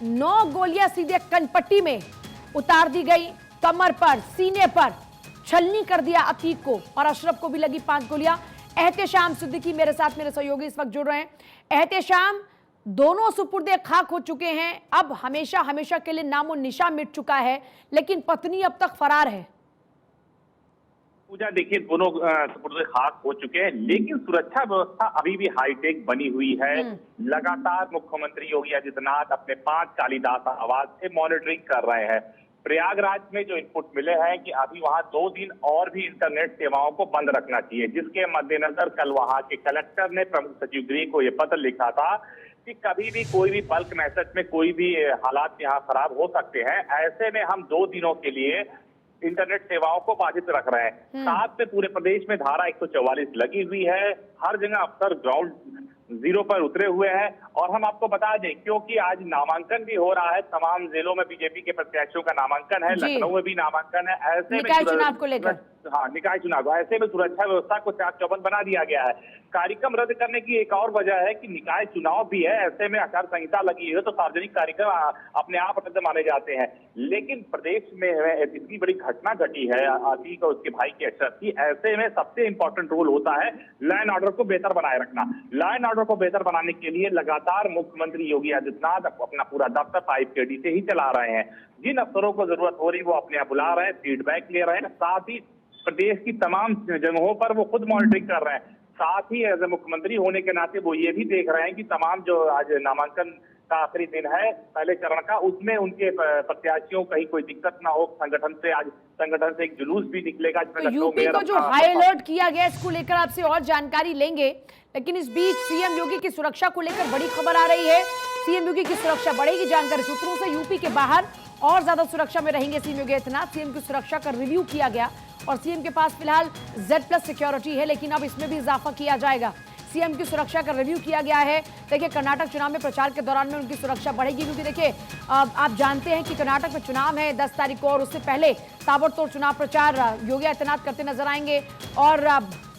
9 गोलियां सीधे कनपट्टी में उतार दी गई, कमर पर, सीने पर छलनी कर दिया अतीक को, और अशरफ को भी लगी 5 गोलियां। एहतेशाम सिद्दीकी मेरे साथ, मेरे सहयोगी इस वक्त जुड़ रहे हैं। एहतेशाम, दोनों सुपुर्दे खाक हो चुके हैं, अब हमेशा हमेशा के लिए नामो निशा मिट चुका है, लेकिन पत्नी अब तक फरार है। पूजा, देखिए दोनों सुपुर्दे खाक हो चुके हैं, लेकिन सुरक्षा व्यवस्था अभी भी हाईटेक बनी हुई है। लगातार मुख्यमंत्री योगी आदित्यनाथ अपने 5 कालिदास आवास से मॉनिटरिंग कर रहे हैं। प्रयागराज में जो इनपुट मिले हैं कि अभी वहां 2 दिन और भी इंटरनेट सेवाओं को बंद रखना चाहिए, जिसके मद्देनजर कल वहां के कलेक्टर ने प्रमुख सचिव गृह को यह पत्र लिखा था कि कभी भी कोई भी बल्क मैसेज में कोई भी हालात यहाँ खराब हो सकते हैं। ऐसे में हम 2 दिनों के लिए इंटरनेट सेवाओं को बाधित रख रहे हैं। साथ में पूरे प्रदेश में धारा 144 लगी हुई है, हर जगह अफसर ग्राउंड जीरो पर उतरे हुए हैं। और हम आपको बता दें, क्योंकि आज नामांकन भी हो रहा है, तमाम जिलों में बीजेपी के प्रत्याशियों का नामांकन है, लखनऊ में भी नामांकन है। ऐसे में निकाय चुनाव को लेकर, हाँ, निकाय चुनाव, ऐसे में सुरक्षा व्यवस्था को चाक चौबंद बना दिया गया है। कार्यक्रम रद्द करने की एक और वजह है कि निकाय चुनाव भी है, ऐसे में आचार संहिता लगी है तो सार्वजनिक कार्यक्रम अपने आप रद्द माने जाते हैं। लेकिन प्रदेश में इतनी बड़ी घटना घटी है अतीक और उसके भाई के अशरफ की, ऐसे में सबसे इंपॉर्टेंट रोल होता है लॉ एंड ऑर्डर को बेहतर बनाए रखना। लॉ एंड ऑर्डर को बेहतर बनाने के लिए लगातार मुख्यमंत्री योगी आदित्यनाथ अपना पूरा दफ्तर 5KD से ही चला रहे हैं। जिन अफसरों को जरूरत हो रही वो अपने आप बुला रहे हैं, फीडबैक ले रहे हैं, साथ ही प्रदेश की तमाम जगहों पर वो खुद मॉनिटरिंग कर रहे हैं। साथ ही एज ए मुख्यमंत्री होने के नाते वो ये भी देख रहे हैं कि तमाम जो आज नामांकन का आखिरी दिन है पहले चरण का, उसमें उनके प्रत्याशियों कहीं कोई दिक्कत ना हो। संगठन से एक जुलूस भी निकलेगा। तो यूपी को जो हाई अलर्ट किया गया, इसको लेकर आपसे और जानकारी लेंगे, लेकिन इस बीच सीएम योगी की सुरक्षा को लेकर बड़ी खबर आ रही है। सीएम योगी की सुरक्षा बढ़ेगी, जानकारी सूत्रों से यूपी के बाहर और ज्यादा सुरक्षा में रहेंगे सीएम योगी आदित्यनाथ। सीएम की सुरक्षा का रिव्यू किया गया और सीएम के पास फिलहाल Z+ सिक्योरिटी है, लेकिन अब इसमें भी इजाफा किया जाएगा। सीएम की सुरक्षा का रिव्यू किया गया है। देखिए, कर्नाटक चुनाव में प्रचार के दौरान में उनकी सुरक्षा बढ़ेगी, क्योंकि देखिए आप जानते हैं कि कर्नाटक में चुनाव है 10 तारीख को, और उससे पहले ताबड़तोड़ चुनाव प्रचार योगी आदित्यनाथ करते नजर आएंगे और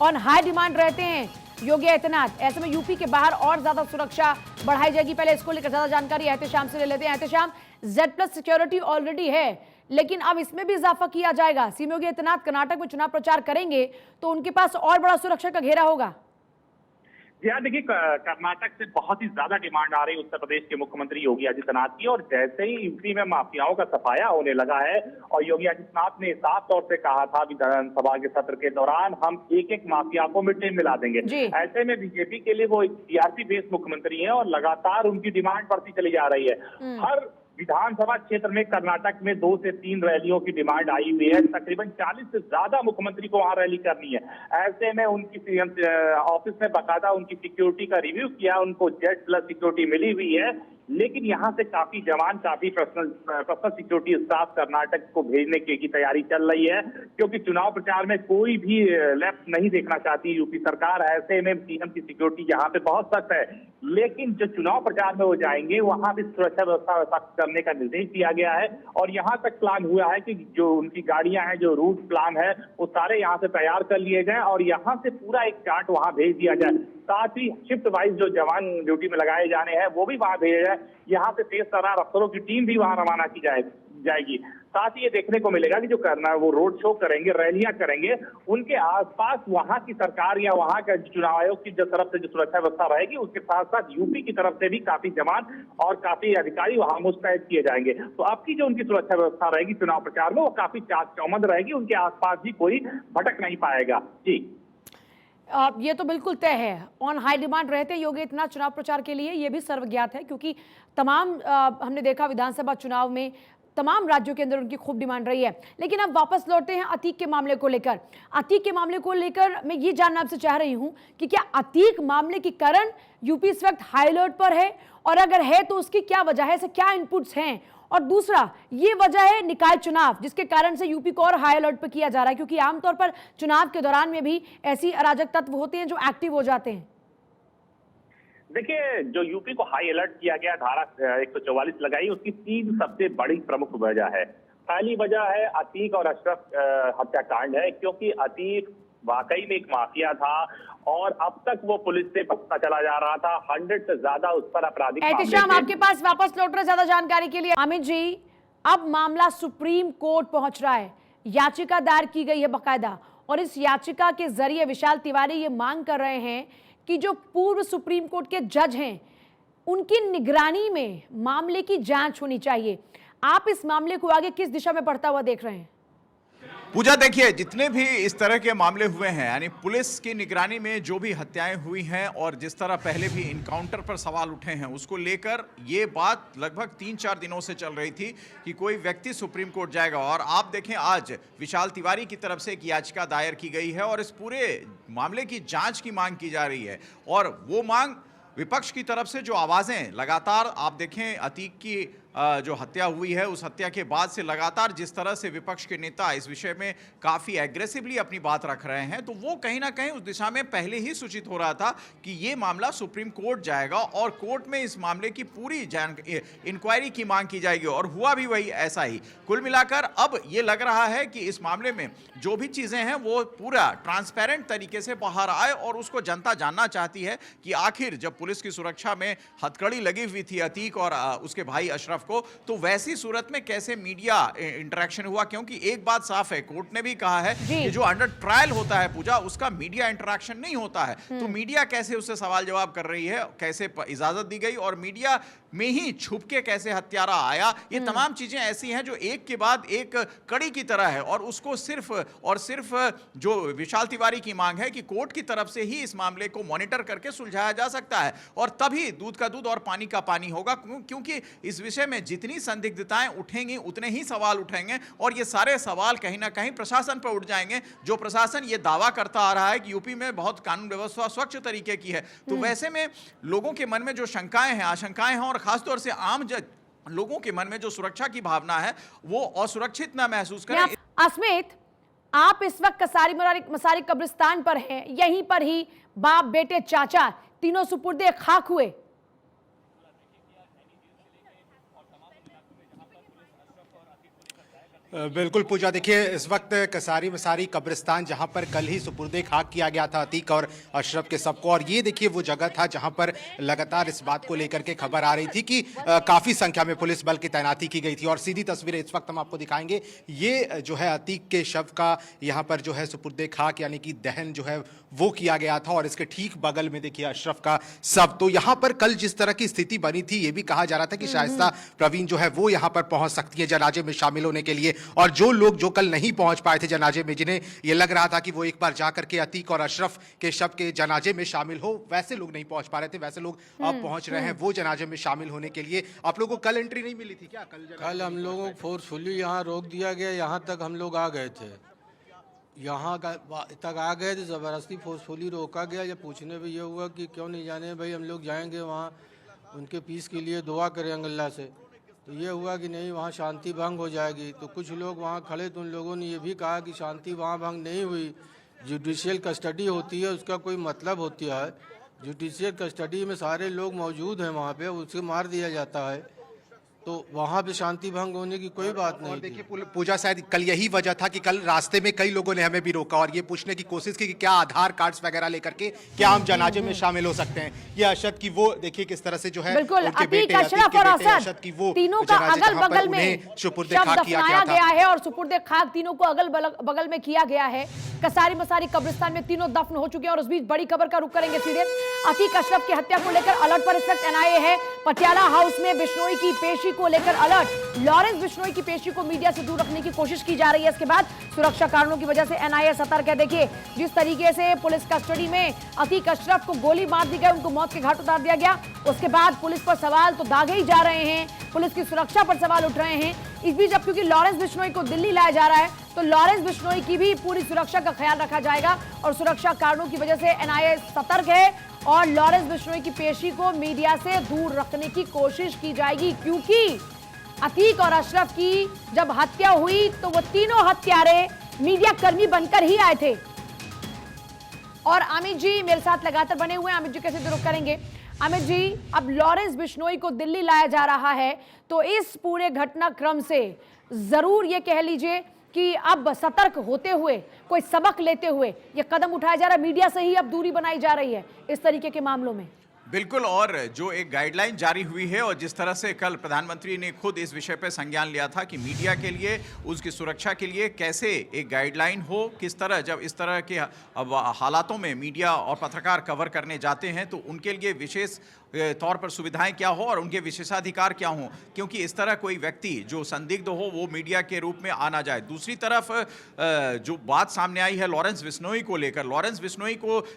ऑन हाई डिमांड रहते हैं योगी आदित्यनाथ। ऐसे में यूपी के बाहर और ज्यादा सुरक्षा बढ़ाई जाएगी। पहले इसको लेकर ज्यादा जानकारी एहतेशाम से ले लेते हैं। एहतेशाम, Z+ सिक्योरिटी ऑलरेडी है, लेकिन अब इसमें भी इजाफा किया जाएगा। सीएम योगी आदित्यनाथ कर्नाटक में चुनाव प्रचार करेंगे तो उनके पास और बड़ा सुरक्षा का घेरा होगा। यार देखिए, कर्नाटक से बहुत ही ज्यादा डिमांड आ रही है उत्तर प्रदेश के मुख्यमंत्री योगी आदित्यनाथ की, और जैसे ही यूपी में माफियाओं का सफाया होने लगा है और योगी आदित्यनाथ ने साफ तौर से कहा था विधानसभा के सत्र के दौरान हम एक माफिया को मिट्टी में मिला देंगे। ऐसे में बीजेपी के लिए वो एक TRP बेस्ड मुख्यमंत्री है और लगातार उनकी डिमांड बढ़ती चली जा रही है। हर विधानसभा क्षेत्र में कर्नाटक में 2 से 3 रैलियों की डिमांड आई हुई है। तकरीबन 40 से ज्यादा मुख्यमंत्री को वहां रैली करनी है। ऐसे में उनकी सीएम ऑफिस में बाकायदा उनकी सिक्योरिटी का रिव्यू किया, उनको Z+ सिक्योरिटी मिली हुई है, लेकिन यहाँ से काफी जवान, काफी पर्सनल सिक्योरिटी स्टाफ कर्नाटक को भेजने की तैयारी चल रही है, क्योंकि चुनाव प्रचार में कोई भी लेफ्ट नहीं देखना चाहती यूपी सरकार। ऐसे में सीएम की सिक्योरिटी यहाँ पे बहुत सख्त है, लेकिन जो चुनाव प्रचार में वो जाएंगे वहां भी सुरक्षा व्यवस्था सख्त करने का निर्देश दिया गया है। और यहाँ तक प्लान हुआ है कि जो उनकी गाड़ियां हैं, जो रूट प्लान है, वो सारे यहाँ से तैयार कर लिए जाए और यहाँ से पूरा एक चार्ट वहां भेज दिया जाए। साथ ही शिफ्ट वाइज जो जवान ड्यूटी में लगाए जाने हैं वो भी वहां भेजे जाए। यहाँ से तेज तर्रार अफसरों की टीम भी वहां रवाना की जाएगी। साथ ही ये देखने को मिलेगा कि जो करना वो रोड शो करेंगे, रैलियां करेंगे, उनके आसपास वहां की सरकार या वहां का चुनाव आयोग की जो तरफ से जो सुरक्षा व्यवस्था रहेगी, उसके साथ साथ यूपी की तरफ से भी काफी जवान और काफी अधिकारी वहां मुस्तैद किए जाएंगे। तो आपकी जो उनकी सुरक्षा व्यवस्था रहेगी चुनाव प्रचार में, वो काफी चाक चौबंद रहेगी, उनके आसपास भी कोई भटक नहीं पाएगा। जी, ये तो बिल्कुल तय है। ऑन हाई डिमांड रहते योगी आदित्यनाथ चुनाव प्रचार के लिए, ये भी सर्वज्ञात है, क्योंकि तमाम हमने देखा विधानसभा चुनाव में तमाम राज्यों के अंदर उनकी खूब डिमांड रही है। लेकिन अब वापस लौटते हैं अतीक के मामले को लेकर। अतीक के मामले को लेकर मैं ये जानना आपसे चाह रही हूं कि क्या अतीक मामले के कारण यूपी इस वक्त हाई अलर्ट पर है, और अगर है तो उसकी क्या वजह है, क्या इनपुट्स हैं, और दूसरा ये वजह है निकाय चुनाव जिसके कारण से यूपी को और हाई अलर्ट पर किया जा रहा है, क्योंकि आमतौर पर चुनाव के दौरान में भी ऐसी अराजक तत्व होते हैं जो एक्टिव हो जाते हैं। देखिए, जो यूपी को हाई अलर्ट किया गया, धारा 144 लगाई, उसकी 3 सबसे बड़ी प्रमुख वजह है। पहली वजह है अतीक और अशरफ हत्याकांड है, क्योंकि अतीक वाकई में एक माफिया था और अब तक वो पुलिस से पता चला जा रहा था 100 से ज्यादा उस पर आपराधिक मामले एहतिशाम थे। आपके पास वापस लौट रहे ज्यादा जानकारी के लिए। अमित जी, अब मामला सुप्रीम कोर्ट पहुंच रहा है, याचिका दायर की गई है बकायदा, और इस याचिका के जरिए विशाल तिवारी ये मांग कर रहे हैं कि जो पूर्व सुप्रीम कोर्ट के जज हैं उनकी निगरानी में मामले की जांच होनी चाहिए। आप इस मामले को आगे किस दिशा में बढ़ता हुआ देख रहे हैं? पूजा, देखिए, जितने भी इस तरह के मामले हुए हैं, यानी पुलिस की निगरानी में जो भी हत्याएं हुई हैं और जिस तरह पहले भी इनकाउंटर पर सवाल उठे हैं, उसको लेकर ये बात लगभग 3-4 दिनों से चल रही थी कि कोई व्यक्ति सुप्रीम कोर्ट जाएगा। और आप देखें, आज विशाल तिवारी की तरफ से एक याचिका दायर की गई है और इस पूरे मामले की जांच की मांग की जा रही है। और वो मांग विपक्ष की तरफ से जो आवाजें लगातार, आप देखें, अतीक की जो हत्या हुई है उस हत्या के बाद से लगातार जिस तरह से विपक्ष के नेता इस विषय में काफी एग्रेसिवली अपनी बात रख रहे हैं, तो वो कहीं ना कहीं उस दिशा में पहले ही सूचित हो रहा था कि ये मामला सुप्रीम कोर्ट जाएगा और कोर्ट में इस मामले की पूरी इंक्वायरी की मांग की जाएगी। और हुआ भी वही ऐसा ही। कुल मिलाकर अब ये लग रहा है कि इस मामले में जो भी चीजें हैं वो पूरा ट्रांसपेरेंट तरीके से बाहर आए और उसको जनता जानना चाहती है कि आखिर जब पुलिस की सुरक्षा में हथकड़ी लगी हुई थी अतीक और उसके भाई अशरफ को, तो वैसी सूरत में कैसे मीडिया इंटरेक्शन हुआ। क्योंकि एक बात साफ है, कोर्ट ने भी कहा है कि जो अंडर ट्रायल होता है पूजा, उसका मीडिया इंटरेक्शन नहीं होता है। तो मीडिया कैसे उससे सवाल जवाब कर रही है, कैसे इजाजत दी गई और मीडिया में ही छुप के कैसे हत्यारा आया, ये तमाम चीजें ऐसी हैं जो एक के बाद एक कड़ी की तरह है। और उसको सिर्फ और सिर्फ जो विशाल तिवारी की मांग है कि कोर्ट की तरफ से ही इस मामले को मॉनिटर करके सुलझाया जा सकता है और तभी दूध का दूध और पानी का पानी होगा। क्योंकि इस विषय में जितनी संदिग्धताएं उठेंगी उतने ही सवाल उठेंगे और ये सारे सवाल कहीं ना कहीं प्रशासन पर उठ जाएंगे। जो प्रशासन ये दावा करता आ रहा है कि यूपी में बहुत कानून व्यवस्था स्वच्छ तरीके की है, तो वैसे में लोगों के मन में जो शंकाएं हैं, आशंकाएं हैं और खासतौर से आम लोगों के मन में जो सुरक्षा की भावना है वो असुरक्षित ना महसूस करें। अस्मित, आप इस वक्त कसारी मसारी कब्रिस्तान पर हैं, यहीं पर ही बाप बेटे चाचा तीनों सुपुर्दे खाक हुए। बिल्कुल पूजा, देखिए, इस वक्त कसारी मसारी कब्रिस्तान जहां पर कल ही सुपुर्दे खाक किया गया था अतीक और अशरफ के सबको, और ये देखिए वो जगह था जहां पर लगातार इस बात को लेकर के खबर आ रही थी कि काफ़ी संख्या में पुलिस बल की तैनाती की गई थी। और सीधी तस्वीरें इस वक्त हम आपको दिखाएंगे। ये जो है अतीक के शव का यहाँ पर जो है सुपुर्दे खाक यानी कि दहन जो है वो किया गया था और इसके ठीक बगल में देखिए अशरफ का शव। तो यहाँ पर कल जिस तरह की स्थिति बनी थी, ये भी कहा जा रहा था कि शाइस्ता प्रवीण जो है वो यहाँ पर पहुंच सकती है जनाजे में शामिल होने के लिए। और जो लोग जो कल नहीं पहुंच पाए थे जनाजे में, जिन्हें ये लग रहा था कि वो एक बार जाकर के अतीक और अशरफ के शव के जनाजे में शामिल हो, वैसे लोग नहीं पहुंच पा रहे थे, वैसे लोग अब पहुंच रहे हैं वो जनाजे में शामिल होने के लिए। आप लोगों को कल एंट्री नहीं मिली थी क्या? कल हम लोगों को फोर्सफुली यहाँ रोक दिया गया, यहाँ तक हम लोग आ गए थे, यहाँ तक आ गए थे, ज़बरदस्ती फोर्सफुली रोका गया। जब पूछने पे ये हुआ कि क्यों नहीं जाने, भाई हम लोग जाएंगे वहाँ उनके पीस के लिए दुआ करेंगे अल्लाह से, तो ये हुआ कि नहीं वहाँ शांति भंग हो जाएगी। तो कुछ लोग वहाँ खड़े तो उन लोगों ने ये भी कहा कि शांति वहाँ भंग नहीं हुई, जुडिशियल कस्टडी होती है उसका कोई मतलब होता है, जुडिशियल कस्टडी में सारे लोग मौजूद हैं वहाँ पे, उसे मार दिया जाता है, तो वहाँ पे शांति भंग होने की कोई बात नहीं। देखिए पूजा, शायद कल यही वजह था कि कल रास्ते में कई लोगों ने हमें भी रोका और ये पूछने की कोशिश की कि क्या आधार कार्ड्स वगैरह लेकर के क्या हम जनाजे में शामिल हो सकते हैं। ये अशद की वो देखिए किस तरह से जो है बिल्कुल उनके अतीक, बेटे अशरफ और अशद की वो तीनों का अगल बगल में सुपुर्दे शव खाक किया दफनाया गया गया है और सुपुर्दे खाक तीनों को अगल बगल में किया गया है। कसारी मसारी कब्रिस्तान में तीनों दफन हो चुके हैं। और उस बीच बड़ी खबर का रुख करेंगे सीधे। अतीक अशरफ की हत्या को लेकर अलर्ट पर इस वक्त एनआईए है। पटियाला हाउस में बिश्नोई की पेशी को लेकर अलर्ट। लॉरेंस बिश्नोई की पेशी को मीडिया से दूर रखने की कोशिश की जा रही है। इसके बाद सुरक्षा कारणों की वजह से एनआईए सतर्क है। देखिए जिस तरीके से पुलिस कस्टडी में अतीक अशरफ को गोली मार दी गई, उनको मौत के घाट उतार दिया गया, उसके बाद पुलिस पर सवाल तो दागे ही जा रहे हैं, पुलिस की सुरक्षा पर सवाल उठ रहे हैं। इस बीच अब क्योंकि लॉरेंस बिश्नोई को दिल्ली लाया जा रहा है, तो लॉरेंस बिश्नोई की भी पूरी सुरक्षा का ख्याल रखा जाएगा और सुरक्षा कारणों की वजह से एनआईए सतर्क है और लॉरेंस बिश्नोई की पेशी को मीडिया से दूर रखने की कोशिश की जाएगी। क्योंकि अतीक और अशरफ की जब हत्या हुई तो वो तीनों हत्यारे मीडिया कर्मी बनकर ही आए थे। और अमित जी मेरे साथ लगातार बने हुए हैं, अमित जी कैसे रुक करेंगे। अमित जी, अब लॉरेंस बिश्नोई को दिल्ली लाया जा रहा है, तो इस पूरे घटनाक्रम से जरूर ये कह लीजिए कि अब सतर्क होते हुए, कोई सबक लेते हुए ये कदम उठाया जा रहा है, मीडिया से ही अब दूरी बनाई जा रही है इस तरीके के मामलों में? बिल्कुल, और जो एक गाइडलाइन जारी हुई है और जिस तरह से कल प्रधानमंत्री ने खुद इस विषय पर संज्ञान लिया था कि मीडिया के लिए, उसकी सुरक्षा के लिए कैसे एक गाइडलाइन हो, किस तरह जब इस तरह के अब हालातों में मीडिया और पत्रकार कवर करने जाते हैं तो उनके लिए विशेष तौर पर सुविधाएं क्या हो और उनके विशेषाधिकार क्या हों, क्योंकि इस तरह कोई व्यक्ति जो संदिग्ध हो वो मीडिया के रूप में आना जाए। दूसरी तरफ जो बात सामने आई है लॉरेंस बिश्नोई को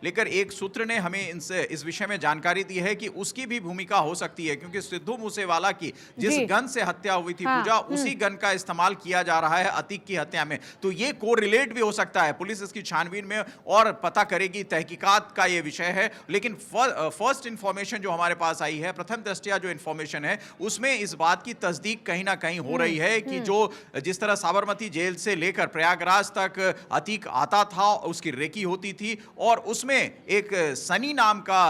लेकर एक सूत्र ने हमें इस विषय में जानकारी दी है कि उसकी भी भूमिका हो सकती है, क्योंकि सिद्धू मूसेवाला की जिस गन से हत्या हुई थी पूजा, उसी गन का इस्तेमाल किया जा रहा है अतीक की हत्या में, तो ये कोरिलेट भी हो सकता है। पुलिस इसकी छानबीन में और पता करेगी, तहकीकात का ये विषय है। लेकिन फर्स्ट इंफॉर्मेशन जो हमारे पास आई है, प्रथम दृष्टया जो इंफॉर्मेशन है, उसमें इस बात की तस्दीक कहीं ना कहीं हो रही है कि जो जिस तरह साबरमती जेल से लेकर प्रयागराज तक अतीक आता था, उसकी रेकी होती थी और उसमें एक सनी नाम का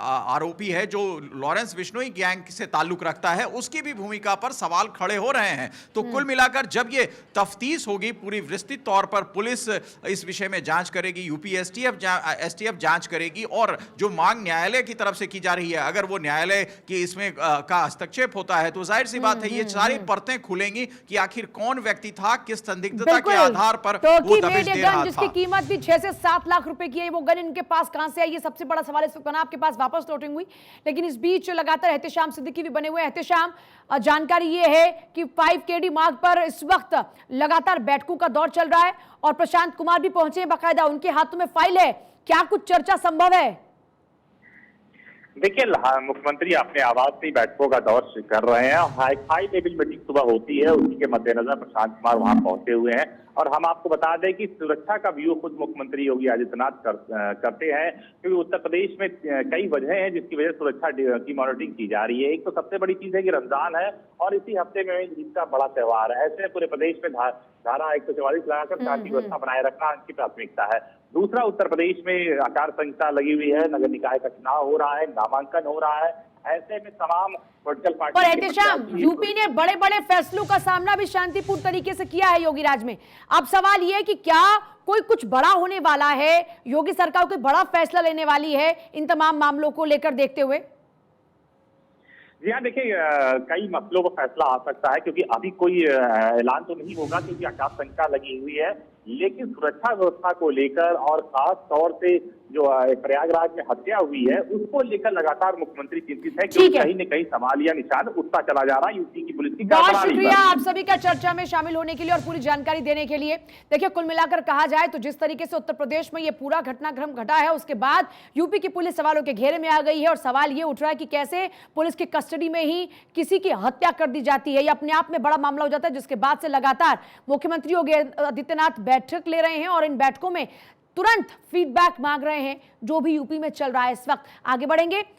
आरोपी है जो लॉरेंस बिश्नोई गैंग से ताल्लुक रखता है, उसकी भी भूमिका पर सवाल खड़े हो रहे हैं। तो कुल मिलाकर जब ये तफ्तीश होगी पूरी विस्तृत तौर पर, पुलिस इस विषय में जांच करेगी, यूपी एसटीएफ जांच करेगी और जो मांग न्यायालय की तरफ से की जा रही है, अगर वो न्यायालय की इसमें का हस्तक्षेप होता है तो जाहिर सी बात है ये सारी परतें खुलेंगी कि आखिर कौन व्यक्ति था, किस संदिग्धता के आधार पर वो दबिश दे रहा था। जिसकी कीमत भी 6 से 7 लाख रुपए की है, वो गन इनके पास कहां से आई, ये सबसे बड़ा सवाल इस वक्त बना। आपके पास वापस लौटेंगे हुई, लेकिन इस बीच लगातार एहतेशाम सिद्दीकी भी बने हुए हैं। एहतेशाम, जानकारी ये है कि 5 KD मार्ग पर इस वक्त लगातार बैठकों का दौर चल रहा है और प्रशांत कुमार भी पहुंचे हैं, बाकायदा उनके हाथों में फाइल है। क्या कुछ चर्चा संभव है? देखिए, मुख्यमंत्री अपने आवास से बैठकों का दौर कर रहे हैं। हाई लेवल मीटिंग सुबह होती है, उसी के मद्देनजर प्रशांत कुमार वहां पहुंचे हुए हैं। और हम आपको बता दें कि सुरक्षा का व्यू खुद मुख्यमंत्री योगी आदित्यनाथ करते हैं, क्योंकि उत्तर प्रदेश में कई वजह हैं जिसकी वजह से सुरक्षा की मॉनिटरिंग की जा रही है। एक तो सबसे बड़ी चीज है कि रमजान है और इसी हफ्ते में ईद का बड़ा त्योहार है। ऐसे पूरे प्रदेश में धारा 144 लगाकर शांति व्यवस्था बनाए रखना इनकी प्राथमिकता है। दूसरा, उत्तर प्रदेश में आचार संहिता लगी हुई है, नगर निकाय का चुनाव हो रहा है, नामांकन हो रहा है। ऐसे में तमाम पॉलिटिकल पार्टी और एहतेशाम, यूपी ने बड़े बड़े फैसलों का सामना भी शांतिपूर्ण तरीके से किया है योगी राज में। अब सवाल यह है कि क्या कोई कुछ बड़ा होने वाला है, योगी सरकार कोई बड़ा फैसला लेने वाली है इन तमाम मामलों को लेकर देखते हुए? जी हाँ, देखिए, कई मसलों पर फैसला आ सकता है, क्योंकि अभी कोई ऐलान तो नहीं होगा क्योंकि आचार संहिता लगी हुई है। लेकिन सुरक्षा व्यवस्था को लेकर और खास तौर से जो प्रयागराज में हत्या हुई है उसको लेकर लगातार मुख्यमंत्री चिंतित है, क्योंकि कहीं न कहीं सवालिया निशान उठता चला जा रहा है यूपी की पुलिस की। बहुत शुक्रिया आप सभी का चर्चा में शामिल होने के लिए और पूरी जानकारी देने के लिए। देखिए, कुल मिलाकर कहा जाए तो जिस तरीके से उत्तर प्रदेश में ये पूरा घटनाक्रम घटा है, उसके बाद यूपी की पुलिस सवालों के घेरे में आ गई है और सवाल ये उठ रहा है कि कैसे पुलिस की कस्टडी में ही किसी की हत्या कर दी जाती है। ये अपने आप में बड़ा मामला हो जाता है, जिसके बाद से लगातार मुख्यमंत्री योगी आदित्यनाथ बैठक ले रहे हैं और इन बैठकों में तुरंत फीडबैक मांग रहे हैं जो भी यूपी में चल रहा है। इस वक्त आगे बढ़ेंगे।